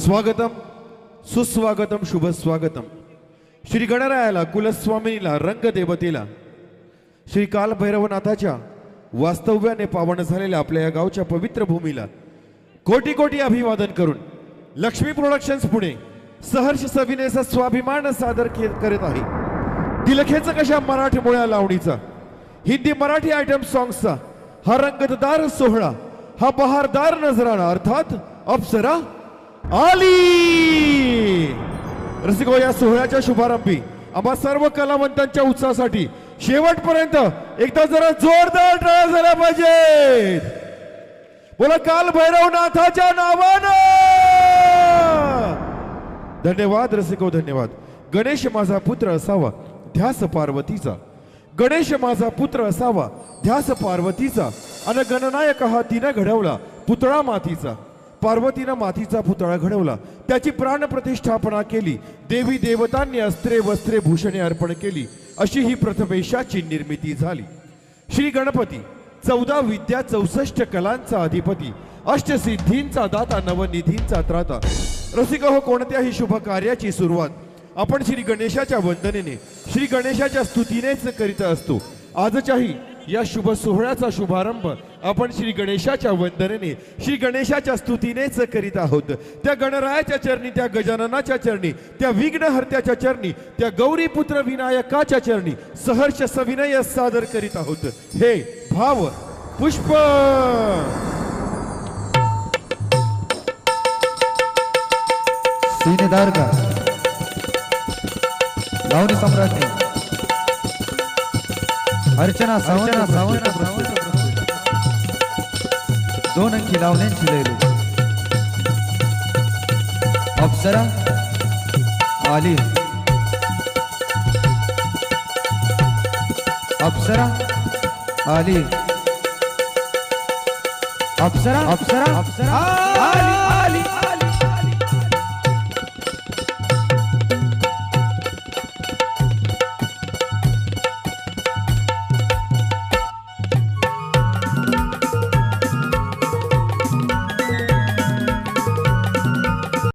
स्वागतम सुस्वागतम शुभ स्वागतम. श्री गणरायाला कुलस्वामिनीला रंगदेवतेला श्री कालभैरवनाथाच्या वास्तव्याने पावन झालेल्या आपल्या या गावच्या पवित्र भूमीला कोटी कोटी अभिवादन करून लक्ष्मी प्रोडक्शन्स पुणे सहर्ष सविनेचा स्वाभिमान सादर करत आहे. तिलखेचं कशा मराठी मुळ्या लावणीचा हिंदी मराठी आयटम सॉंग्सचा हा रंगतदार सोहळा, हा बहारदार नजराणा अर्थात अप्सरा आली. रसिको, या सोहळ्याच्या शुभारंभी आम्हा सर्व कलावंतांच्या उत्साहासाठी शेवटपर्यंत एकदा जरा जोरदार टाळ्या झाल्या पाहिजेत. बोला काल भैरवनाथाच्या नावानं. धन्यवाद रसिको, धन्यवाद. गणेश माझा पुत्र असावा ध्यास पार्वतीचा, गणेश माझा पुत्र असावा ध्यास पार्वतीचा, अन गणनायक हा तिनं घडवला पुतळा मातीचा. पार्वतीनं मातीचा पुतळा घडवला, त्याची प्राण प्रतिष्ठापना केली, देवी देवतांनी अस्त्रे वस्त्रे भूषणे अर्पण केली, अशी ही प्रथमेशाची निर्मिती झाली. श्री गणपती 14 विद्या 64 कलांचा अधिपती, अष्टसिद्धींचा दाता नवनिधींचा त्राता. रसिक हो, कोणत्याही शुभ कार्याची सुरुवात आपण श्री गणेशाच्या वंदनेने श्री गणेशाच्या स्तुतीनेच करीत असतो. आजच्याही या शुभ सोहळ्याचा शुभारंभ आपण श्री गणेशाच्या वंदनेने श्री गणेशाच्या स्तुतीनेच करीत आहोत. त्या गणरायाच्या चरणी, त्या गजाननाच्या चरणी, त्या विघ्नहर्त्याच्या चरणी, त्या गौरीपुत्र विनायकाच्या चरणी सहर्ष सविनय सादर करीत आहोत. हे भाव पुष्प. सीनेदार का लावणी सम्राट अर्चना सावंत दोन अंकी लावण्यांची लैली. अप्सरा आली, अप्सरा आली, अप्सरा अप्सरा अप्सरा आली आली